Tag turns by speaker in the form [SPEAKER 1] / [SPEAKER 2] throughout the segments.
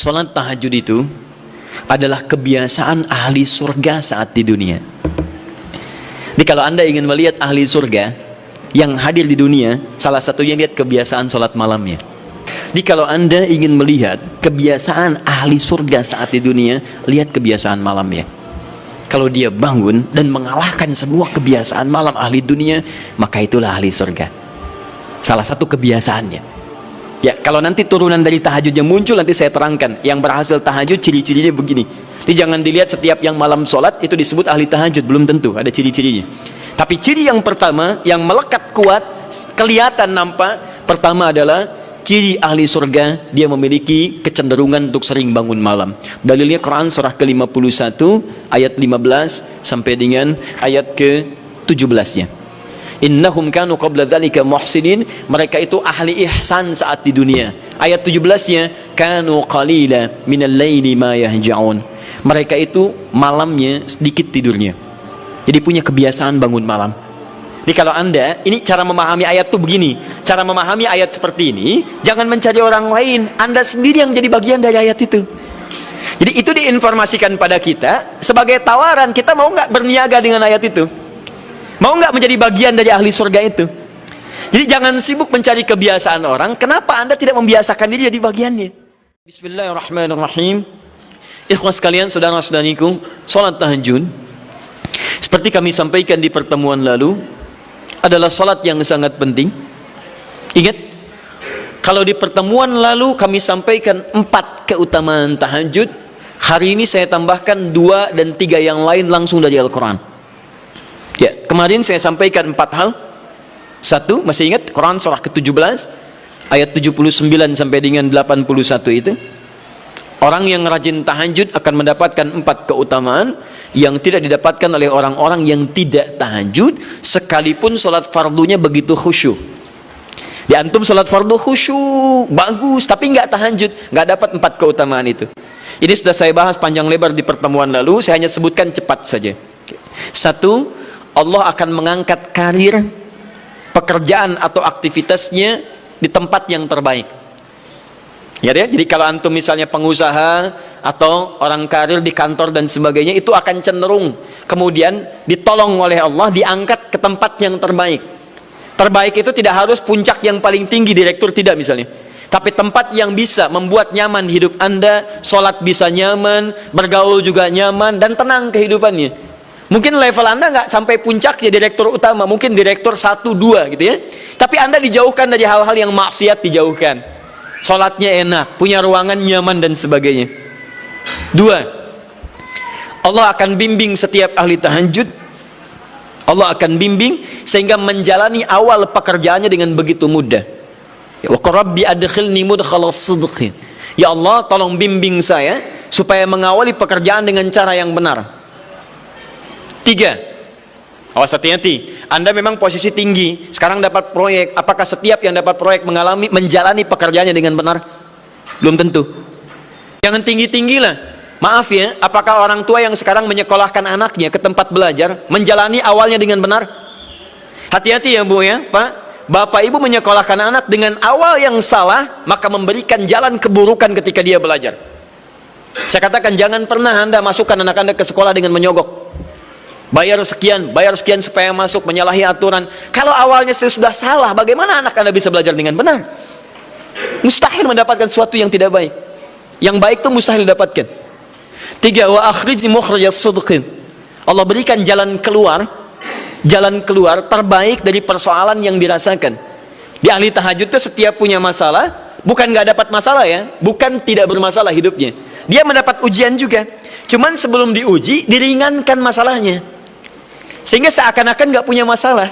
[SPEAKER 1] Salat tahajud itu adalah kebiasaan ahli surga saat di dunia. Jadi kalau Anda ingin melihat ahli surga yang hadir di dunia, salah satunya lihat kebiasaan salat malamnya. Jadi kalau Anda ingin melihat kebiasaan ahli surga saat di dunia, lihat kebiasaan malamnya. Kalau dia bangun dan mengalahkan semua kebiasaan malam ahli dunia, maka itulah ahli surga. Salah satu kebiasaannya. Ya, kalau nanti turunan dari tahajud yang muncul, nanti saya terangkan. Yang berhasil tahajud, ciri-cirinya begini. Jadi jangan dilihat setiap yang malam sholat, itu disebut ahli tahajud. Belum tentu, ada ciri-cirinya. Tapi ciri yang pertama, yang melekat kuat, kelihatan nampak, pertama adalah ciri ahli surga, dia memiliki kecenderungan untuk sering bangun malam. Dalilnya Quran surah ke-51 ayat 15 sampai dengan ayat ke-17-nya. Innahum kanu qabla dzalika muhsinin, mereka itu ahli ihsan saat di dunia. Ayat 17-nya, kanu qalila minal laili ma yahja'un. Mereka itu malamnya sedikit tidurnya. Jadi punya kebiasaan bangun malam. Jadi kalau Anda, ini cara memahami ayat tuh begini. Cara memahami ayat seperti ini, jangan mencari orang lain. Anda sendiri yang menjadi bagian dari ayat itu. Jadi itu diinformasikan pada kita sebagai tawaran, kita mau nggak berniaga dengan ayat itu? Mau nggak menjadi bagian dari ahli surga itu? Jadi jangan sibuk mencari kebiasaan orang. Kenapa Anda tidak membiasakan diri jadi bagiannya? Bismillahirrahmanirrahim. Ikhwas sekalian, saudara-saudariku, salat tahajud seperti kami sampaikan di pertemuan lalu adalah salat yang sangat penting. Ingat, kalau di pertemuan lalu kami sampaikan 4 keutamaan tahajud, hari ini saya tambahkan 2 dan 3 yang lain langsung dari Al-Quran. Ya, kemarin saya sampaikan 4 hal. 1, masih ingat Quran surah ke-17 ayat 79 sampai dengan 81 itu. Orang yang rajin tahajud akan mendapatkan 4 keutamaan yang tidak didapatkan oleh orang-orang yang tidak tahajud, sekalipun sholat fardunya begitu khusyuk. Di antum sholat fardu khusyuk, bagus, tapi nggak tahajud, nggak dapat 4 keutamaan itu. Ini sudah saya bahas panjang lebar di pertemuan lalu, saya hanya sebutkan cepat saja. 1, Allah akan mengangkat karir, pekerjaan atau aktivitasnya di tempat yang terbaik. Ya, jadi kalau antum misalnya pengusaha atau orang karir di kantor dan sebagainya, itu akan cenderung kemudian ditolong oleh Allah, diangkat ke tempat yang terbaik. Terbaik itu tidak harus puncak yang paling tinggi, direktur tidak misalnya, tapi tempat yang bisa membuat nyaman hidup Anda, sholat bisa nyaman, bergaul juga nyaman, dan tenang kehidupannya. Mungkin level Anda nggak sampai puncak ya direktur utama, mungkin direktur 1, 2 gitu ya, tapi Anda dijauhkan dari hal-hal yang maksiat, dijauhkan. Sholatnya enak, punya ruangan nyaman dan sebagainya. 2, Allah akan bimbing setiap ahli tahajud. Allah akan bimbing sehingga menjalani awal pekerjaannya dengan begitu mudah. Wa rabbi adkhilni mudkhalas sidqin. Ya Allah, tolong bimbing saya supaya mengawali pekerjaan dengan cara yang benar. 3, awas hati-hati, Anda memang posisi tinggi, sekarang dapat proyek, apakah setiap yang dapat proyek menjalani pekerjaannya dengan benar? Belum tentu. Jangan tinggi-tinggi lah. Maaf ya, apakah orang tua yang sekarang menyekolahkan anaknya ke tempat belajar menjalani awalnya dengan benar? Hati-hati ya Bu ya, Pak. Bapak Ibu menyekolahkan anak dengan awal yang salah, maka memberikan jalan keburukan ketika dia belajar. Saya katakan, jangan pernah Anda masukkan anak Anda ke sekolah dengan menyogok. Bayar sekian supaya masuk, menyalahi aturan. Kalau awalnya sudah salah, bagaimana anak Anda bisa belajar dengan benar? Mustahil mendapatkan sesuatu yang tidak baik. Yang baik itu mustahil didapatkan. 3, wa akhrijni mukhrajas sidqin. Allah berikan jalan keluar terbaik dari persoalan yang dirasakan. Di ahli tahajud itu setiap punya masalah, bukan nggak dapat masalah ya, bukan tidak bermasalah hidupnya. Dia mendapat ujian juga. Cuman sebelum diuji, diringankan masalahnya. Sehingga seakan-akan nggak punya masalah.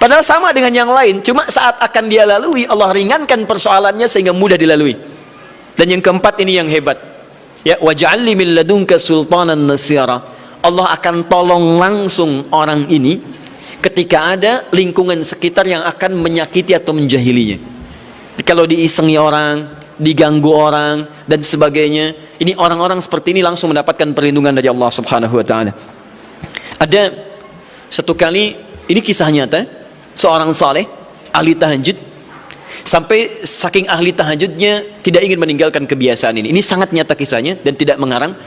[SPEAKER 1] Padahal sama dengan yang lain, cuma saat akan dia lalui, Allah ringankan persoalannya sehingga mudah dilalui. Dan yang keempat ini yang hebat. Ya, waj'alni min ladunka sultanan nasira. Allah akan tolong langsung orang ini ketika ada lingkungan sekitar yang akan menyakiti atau menjahilinya. Kalau diisengi orang, diganggu orang dan sebagainya, ini orang-orang seperti ini langsung mendapatkan perlindungan dari Allah Subhanahu wa taala. Ada satu kali, ini kisah nyata, seorang saleh ahli tahajud Sampai saking ahli tahajudnya tidak ingin meninggalkan kebiasaan ini. Ini sangat nyata kisahnya dan tidak mengarang.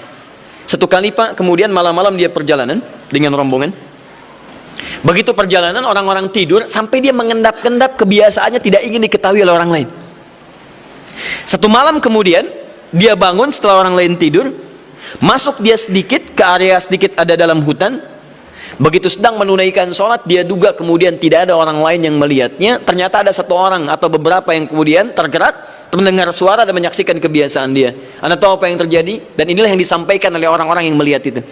[SPEAKER 1] Satu kali Pak, kemudian malam-malam dia perjalanan dengan rombongan. Begitu perjalanan orang-orang tidur sampai dia mengendap-endap, kebiasaannya tidak ingin diketahui oleh orang lain. Satu malam kemudian dia bangun setelah orang lain tidur, masuk dia sedikit ke area sedikit ada dalam hutan. Begitu sedang menunaikan sholat, dia duga kemudian tidak ada orang lain yang melihatnya. Ternyata ada satu orang atau beberapa yang kemudian tergerak, mendengar suara dan menyaksikan kebiasaan dia. Anda tahu apa yang terjadi? Dan inilah yang disampaikan oleh orang-orang yang melihat itu.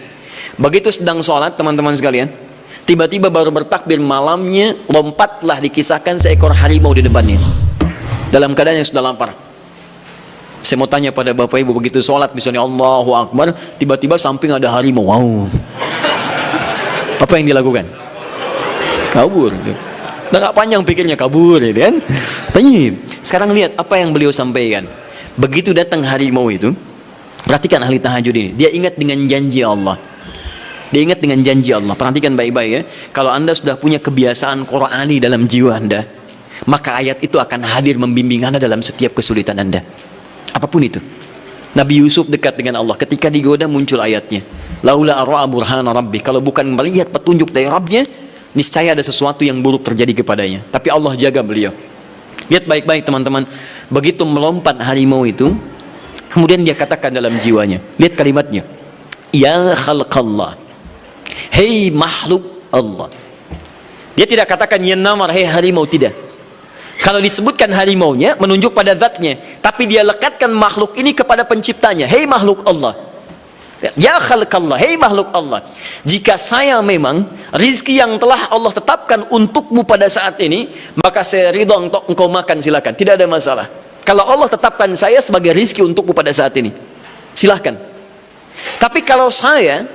[SPEAKER 1] Begitu sedang sholat, teman-teman sekalian, tiba-tiba baru bertakbir malamnya, lompatlah dikisahkan seekor harimau di depannya, dalam keadaan yang sudah lapar. Saya mau tanya pada bapak ibu, begitu sholat misalnya Allahu Akbar, tiba-tiba samping ada harimau, wow, apa yang dilakukan? Kabur. Udah gak panjang pikirnya, kabur ya kan? Tapi sekarang lihat apa yang beliau sampaikan. Begitu datang harimau itu, perhatikan ahli tahajud ini, dia ingat dengan janji Allah. Dia ingat dengan janji Allah. Perhatikan baik-baik ya. Kalau Anda sudah punya kebiasaan Qur'ani dalam jiwa Anda, maka ayat itu akan hadir membimbing Anda dalam setiap kesulitan Anda, apapun itu. Nabi Yusuf dekat dengan Allah, ketika digoda muncul ayatnya, laula ar'a burhana rabbi, kalau bukan melihat petunjuk dari Rabbnya, niscaya ada sesuatu yang buruk terjadi kepadanya. Tapi Allah jaga beliau. Lihat baik-baik teman-teman, begitu melompat harimau itu, kemudian dia katakan dalam jiwanya, lihat kalimatnya, ya khalqallah, hei makhluk Allah. Dia tidak katakan ya namar, hei harimau, tidak. Kalau disebutkan harimaunya menunjuk pada zatnya, tapi dia lekatkan makhluk ini kepada penciptanya, hei makhluk Allah. Ya khalqallah, hei makhluk Allah, jika saya memang rizki yang telah Allah tetapkan untukmu pada saat ini, maka saya ridho untuk engkau makan, silakan, tidak ada masalah. Kalau Allah tetapkan saya sebagai rizki untukmu pada saat ini, silahkan. Tapi kalau saya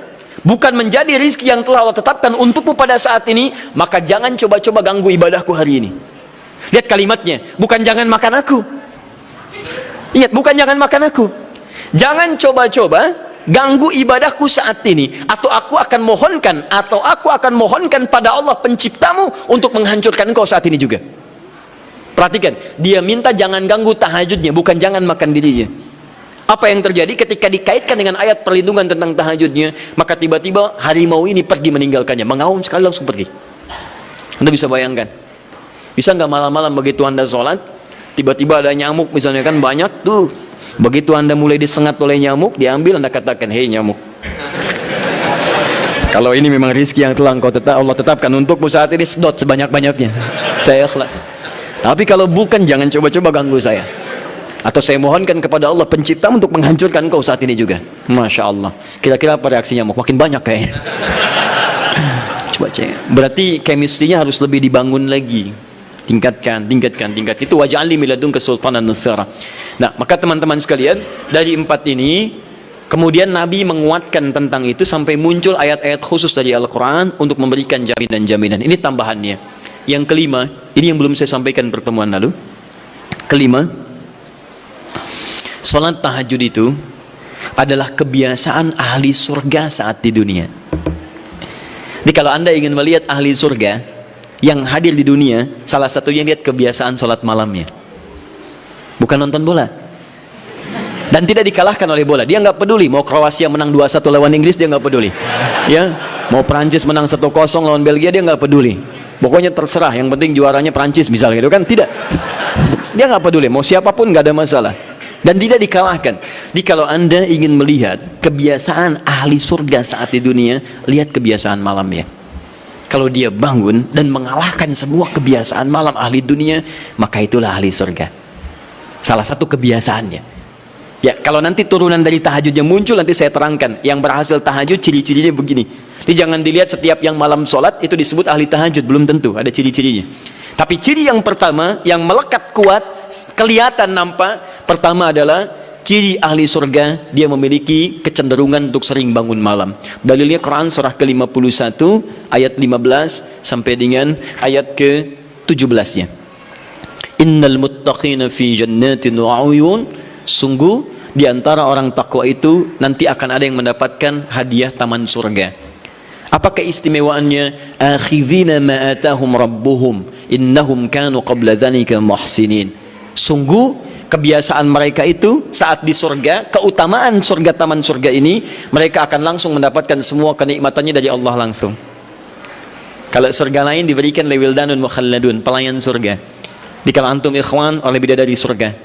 [SPEAKER 1] bukan menjadi rizki yang telah Allah tetapkan untukmu pada saat ini, maka jangan coba-coba ganggu ibadahku hari ini. Lihat kalimatnya, bukan jangan makan aku. Ingat, bukan jangan makan aku. Jangan coba-coba ganggu ibadahku saat ini, atau aku akan mohonkan pada Allah penciptamu untuk menghancurkan engkau saat ini juga. Perhatikan, dia minta jangan ganggu tahajudnya, bukan jangan makan dirinya. Apa yang terjadi ketika dikaitkan dengan ayat perlindungan tentang tahajudnya, maka tiba-tiba harimau ini pergi meninggalkannya, mengaum sekali langsung pergi. Anda bisa bayangkan, bisa nggak malam-malam begitu Anda sholat, tiba-tiba ada nyamuk misalnya, kan banyak tuh. Begitu Anda mulai disengat oleh nyamuk, diambil, Anda katakan, hei nyamuk, kalau ini memang rizki yang telah Allah tetapkan untukmu saat ini, sedot sebanyak-banyaknya, saya ikhlas. Tapi kalau bukan, jangan coba-coba ganggu saya, atau saya mohonkan kepada Allah pencipta untuk menghancurkan kau saat ini juga. Masya Allah. Kira-kira apa reaksi nyamuk? Makin banyak kayaknya. Coba cek. Berarti chemistry-nya harus lebih dibangun lagi. Tingkatkan. Itu waj'alni min ladunka sultanan nasira. Nah, maka teman-teman sekalian, dari 4 ini kemudian Nabi menguatkan tentang itu sampai muncul ayat-ayat khusus dari Al-Quran untuk memberikan jaminan-jaminan. Ini tambahannya. Yang kelima, ini yang belum saya sampaikan pertemuan lalu. Kelima, sholat tahajud itu adalah kebiasaan ahli surga saat di dunia. Jadi kalau Anda ingin melihat ahli surga yang hadir di dunia, salah satunya lihat kebiasaan sholat malamnya. Bukan nonton bola. Dan tidak dikalahkan oleh bola. Dia nggak peduli mau Kroasia menang 2-1 lawan Inggris, dia nggak peduli. Ya, mau Prancis menang 1-0 lawan Belgia, dia nggak peduli. Pokoknya terserah, yang penting juaranya Prancis misalnya gitu kan. Tidak. Dia nggak peduli, mau siapapun nggak ada masalah. Dan tidak dikalahkan. Jadi kalau Anda ingin melihat kebiasaan ahli surga saat di dunia, lihat kebiasaan malamnya. Kalau dia bangun dan mengalahkan semua kebiasaan malam ahli dunia, maka itulah ahli surga. Salah satu kebiasaannya. Ya, kalau nanti turunan dari tahajudnya muncul, nanti saya terangkan. Yang berhasil tahajud ciri-cirinya begini. Jadi jangan dilihat setiap yang malam sholat itu disebut ahli tahajud, belum tentu, ada ciri-cirinya. Tapi ciri yang pertama yang melekat kuat, kelihatan nampak, pertama adalah ciri ahli surga, dia memiliki kecenderungan untuk sering bangun malam. Dalilnya Quran surah ke-51 ayat 15 sampai dengan ayat ke-17-nya. Innal muttaqina fi jannatin wa 'uyun, sungguh di antara orang takwa itu nanti akan ada yang mendapatkan hadiah taman surga. Apa keistimewaannya? Akhidhina ma atahum rabbuhum innahum kanu qabla dzalika muhsinin. Sungguh kebiasaan mereka itu saat di surga, keutamaan surga, taman surga ini, mereka akan langsung mendapatkan semua kenikmatannya dari Allah langsung. Kalau surga lain diberikan lewildanun mukhalladun, pelayan surga. Di kalau antum ikhwan oleh bidadari surga,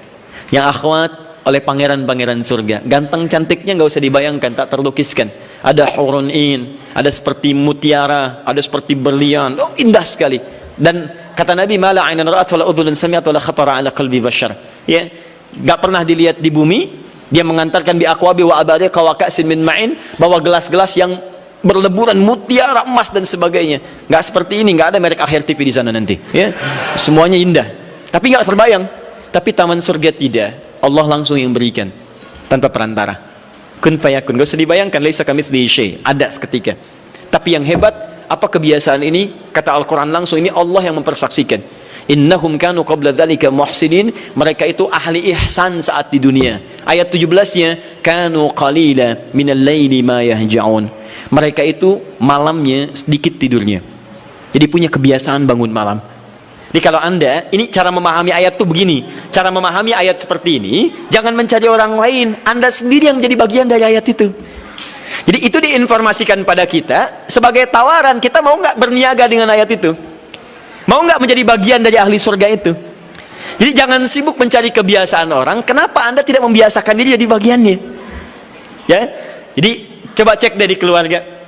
[SPEAKER 1] yang akhwat oleh pangeran-pangeran surga. Ganteng cantiknya nggak usah dibayangkan, tak terlukiskan. Ada hurun in, ada seperti mutiara, ada seperti berlian. Oh, indah sekali. Dan kata Nabi, mala ainan ra'at wala udhunun sami'at wala khatara ala qalbi bashar. Ya, nggak pernah dilihat di bumi. Dia mengantarkan bi aqwabi wa abariqa wa ka'sin min ma'in, bawa gelas-gelas yang berleburan mutiara, emas dan sebagainya. Nggak seperti ini, nggak ada merek Akhir TV di sana nanti. Ya, semuanya indah. Tapi nggak terbayang. Tapi taman surga tidak. Allah langsung yang berikan tanpa perantara. Kun fayakun, gak usah dibayangkan, laisa kamitslihi syai', ada seketika. Tapi yang hebat, apa kebiasaan ini? Kata Al-Quran langsung, ini Allah yang mempersaksikan. Innahum kanu qabla dzalika muhsinin, mereka itu ahli ihsan saat di dunia. Ayat 17-nya, kanu qalila minal laili ma yahja'un, mereka itu malamnya sedikit tidurnya. Jadi punya kebiasaan bangun malam. Jadi kalau Anda, ini cara memahami ayat tuh begini. Cara memahami ayat seperti ini, jangan mencari orang lain. Anda sendiri yang jadi bagian dari ayat itu. Jadi itu diinformasikan pada kita sebagai tawaran. Kita mau nggak berniaga dengan ayat itu? Mau nggak menjadi bagian dari ahli surga itu? Jadi jangan sibuk mencari kebiasaan orang. Kenapa Anda tidak membiasakan diri jadi bagiannya? Ya. Jadi coba cek dari keluarga.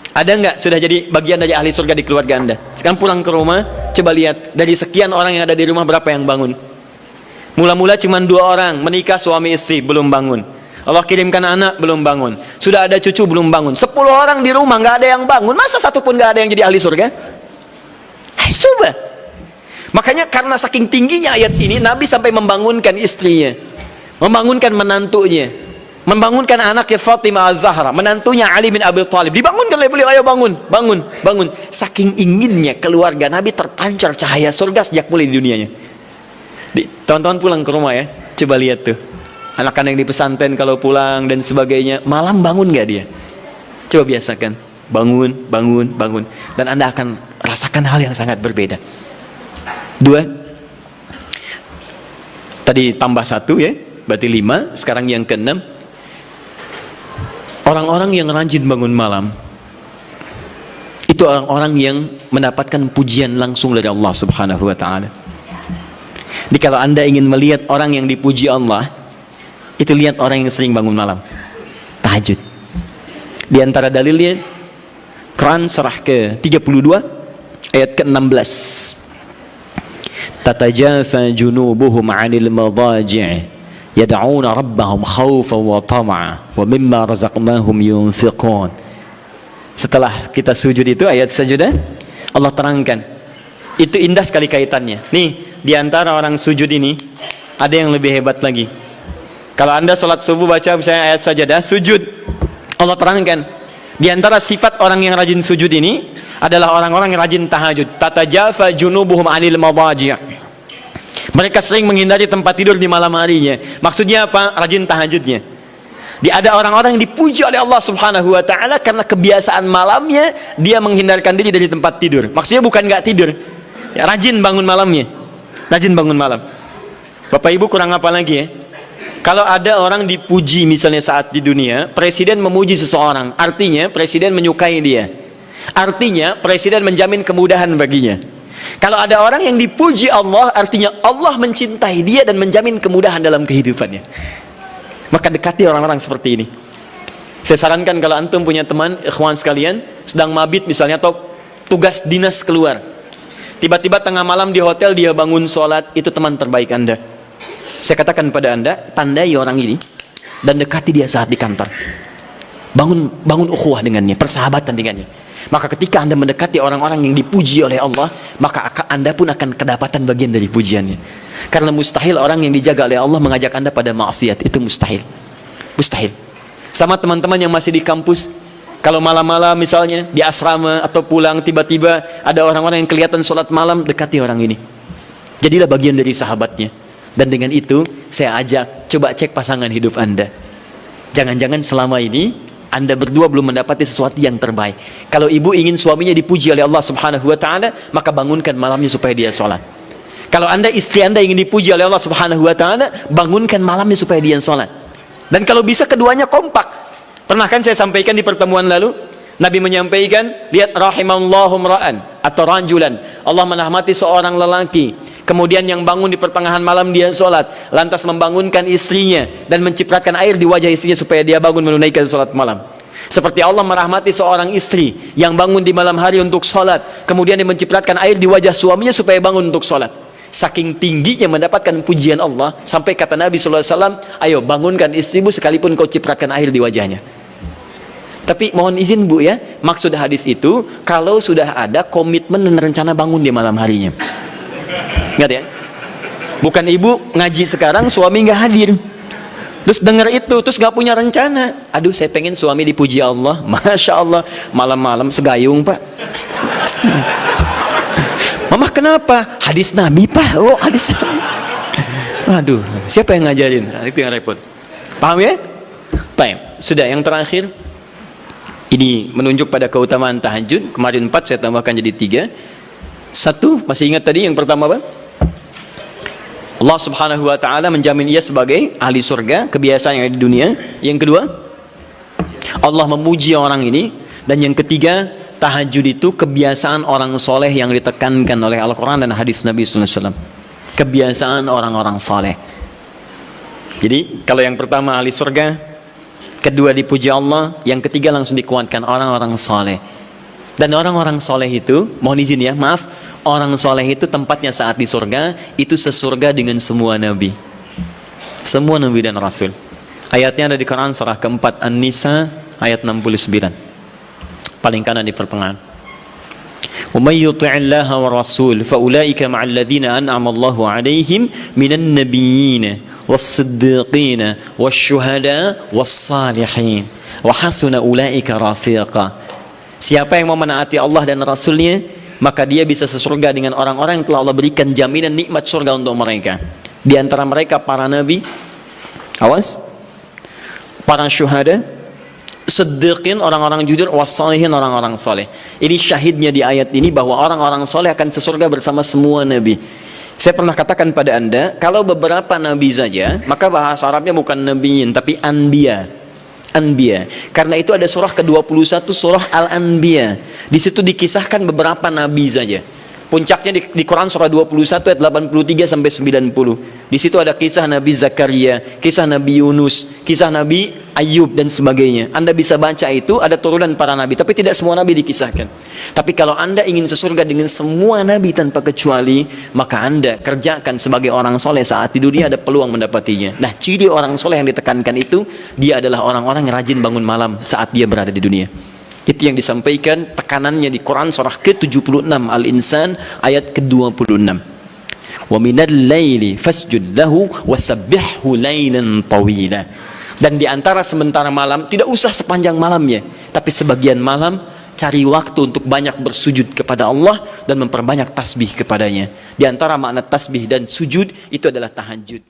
[SPEAKER 1] Ada nggak sudah jadi bagian dari ahli surga di keluarga Anda? Sekarang pulang ke rumah, coba lihat dari sekian orang yang ada di rumah berapa yang bangun. Mula-mula cuma 2 orang, menikah suami istri belum bangun. Allah kirimkan anak belum bangun. Sudah ada cucu belum bangun. 10 orang di rumah nggak ada yang bangun. Masa satu pun nggak ada yang jadi ahli surga? Ayo coba. Makanya karena saking tingginya ayat ini, Nabi sampai membangunkan istrinya, membangunkan menantunya, membangunkan anaknya Fatimah Az-Zahra, menantunya Ali bin Abi Thalib, dibangunkan oleh beliau, ayo bangun, bangun, bangun. Saking inginnya keluarga Nabi terpancar cahaya surga sejak mulai di dunianya. Teman-teman pulang ke rumah ya, coba lihat tuh, anak-anak di pesantren kalau pulang dan sebagainya, malam bangun nggak dia? Coba biasakan, bangun, bangun, bangun, dan Anda akan rasakan hal yang sangat berbeda. 2, tadi tambah 1 ya, berarti 5, sekarang yang ke-6. Orang-orang yang rajin bangun malam itu orang-orang yang mendapatkan pujian langsung dari Allah Subhanahu wa ta'ala. Jadi kalau Anda ingin melihat orang yang dipuji Allah, itu lihat orang yang sering bangun malam, tahajud. Di antara dalilnya Quran surah ke-32 ayat ke-16, tatajafa junubuhum 'anil madaji' yad'una rabbahum khawfan wa tama'a wa mimma razaqnahum yunfiqun. Setelah kita sujud itu ayat sajadah, Allah terangkan. Itu indah sekali kaitannya. Nih, di antara orang sujud ini ada yang lebih hebat lagi. Kalau Anda sholat subuh baca misalnya ayat sajadah, sujud, Allah terangkan. Di antara sifat orang yang rajin sujud ini adalah orang-orang yang rajin tahajud. Tatajafa junubuhum 'anil madaji'. Mereka sering menghindari tempat tidur di malam harinya. Maksudnya apa? Rajin tahajudnya. Ada orang-orang yang dipuji oleh Allah Subhanahu wa ta'ala karena kebiasaan malamnya dia menghindarkan diri dari tempat tidur. Maksudnya bukan nggak tidur ya, rajin bangun malamnya, rajin bangun malam. Bapak Ibu kurang apa lagi ya? Kalau ada orang dipuji misalnya saat di dunia, presiden memuji seseorang, artinya presiden menyukai dia, artinya presiden menjamin kemudahan baginya. Kalau ada orang yang dipuji Allah, artinya Allah mencintai dia dan menjamin kemudahan dalam kehidupannya. Maka dekati orang-orang seperti ini. Saya sarankan kalau antum punya teman, ikhwan sekalian, sedang mabit misalnya atau tugas dinas keluar, tiba-tiba tengah malam di hotel dia bangun sholat, itu teman terbaik Anda. Saya katakan pada Anda, tandai orang ini dan dekati dia saat di kantor. Bangun ukhuwah dengannya, persahabatan dengannya. Maka ketika Anda mendekati orang-orang yang dipuji oleh Allah, maka Anda pun akan kedapatan bagian dari pujiannya. Karena mustahil orang yang dijaga oleh Allah mengajak Anda pada maksiat, itu mustahil. Mustahil. Sama teman-teman yang masih di kampus, kalau malam-malam misalnya di asrama atau pulang tiba-tiba ada orang-orang yang kelihatan sholat malam, dekati orang ini. Jadilah bagian dari sahabatnya. Dan dengan itu saya ajak, coba cek pasangan hidup Anda. Jangan-jangan selama ini Anda berdua belum mendapati sesuatu yang terbaik. Kalau ibu ingin suaminya dipuji oleh Allah Subhanahu wa ta'ala, maka bangunkan malamnya supaya dia sholat. Kalau istri anda ingin dipuji oleh Allah Subhanahu wa Ta'ala, bangunkan malamnya supaya dia sholat. Dan kalau bisa keduanya kompak. Pernah kan saya sampaikan di pertemuan lalu, Nabi menyampaikan, lihat rahimallahu ra'an atau rajulan, Allah merahmati seorang lelaki, kemudian yang bangun di pertengahan malam dia sholat, lantas membangunkan istrinya dan mencipratkan air di wajah istrinya supaya dia bangun menunaikan sholat malam. Seperti Allah merahmati seorang istri yang bangun di malam hari untuk sholat, kemudian dia mencipratkan air di wajah suaminya supaya bangun untuk sholat. Saking tingginya mendapatkan pujian Allah, sampai kata Nabi SAW, ayo bangunkan istrimu sekalipun kau cipratkan air di wajahnya. Tapi mohon izin Bu ya, maksud hadis itu kalau sudah ada komitmen dan rencana bangun di malam harinya. Ingat ya, bukan ibu ngaji sekarang suami nggak hadir, terus dengar itu terus nggak punya rencana. Aduh saya pengen suami dipuji Allah, masya Allah, malam-malam segayung Pak. Mama kenapa? Hadis Nabi Pak. Oh hadis Nabi. Aduh siapa yang ngajarin? Nah, itu yang repot. Paham ya? Baik. Sudah yang terakhir. Ini menunjuk pada keutamaan tahajud. Kemarin 4 saya tambahkan jadi 3. 1 masih ingat tadi yang pertama apa? Allah Subhanahu wa Ta'ala menjamin ia sebagai ahli surga, kebiasaan yang ada di dunia. Yang kedua, Allah memuji orang ini. Dan yang ketiga, tahajud itu kebiasaan orang soleh yang ditekankan oleh Al-Quran dan hadis Nabi SAW. Kebiasaan orang-orang soleh. Jadi kalau yang pertama ahli surga, kedua dipuji Allah, yang ketiga langsung dikuatkan orang-orang soleh. Dan orang-orang soleh itu, mohon izin ya, maaf, orang soleh itu tempatnya saat di surga itu sesurga dengan semua nabi, semua nabi dan rasul. Ayatnya ada di Quran surah keempat An-Nisa ayat 69. Paling kanan di pertengahan. Wa may yuti'illaha wa rasul fa ulaika ma'al ladzina an'ama Allahu 'alaihim minan nabiyyin was-siddiqin wasyuhada was-salihin wa hasuna ulaika rafiqa. Siapa yang mau menaati Allah dan Rasulnya, maka dia bisa sesurga dengan orang-orang yang telah Allah berikan jaminan nikmat surga untuk mereka. Di antara mereka para nabi, awas, para syuhada, siddiqin orang-orang jujur, wassalihin orang-orang soleh. Ini syahidnya di ayat ini bahwa orang-orang soleh akan sesurga bersama semua nabi. Saya pernah katakan pada anda, kalau beberapa nabi saja, maka bahasa Arabnya bukan nabiyin tapi anbiya. Anbiya. Karena itu ada surah ke-21 surah Al-Anbiya. Di situ dikisahkan beberapa nabi saja. Puncaknya di Quran surah 21 ayat 83 sampai 90. Di situ ada kisah Nabi Zakaria, kisah Nabi Yunus, kisah Nabi Ayub dan sebagainya. Anda bisa baca itu, ada turunan para nabi, tapi tidak semua nabi dikisahkan. Tapi kalau Anda ingin sesurga dengan semua nabi tanpa kecuali, maka Anda kerjakan sebagai orang soleh saat di dunia, ada peluang mendapatinya. Nah, ciri orang soleh yang ditekankan itu, dia adalah orang-orang yang rajin bangun malam saat dia berada di dunia. Itu yang disampaikan tekanannya di Quran surah ke-76 Al-Insan ayat ke-26. Wa minal laili fasjud lahu wasabbihhu lailan tawila. Dan di antara sementara malam, tidak usah sepanjang malamnya, tapi sebagian malam cari waktu untuk banyak bersujud kepada Allah dan memperbanyak tasbih kepadanya. Di antara makna tasbih dan sujud itu adalah tahajud.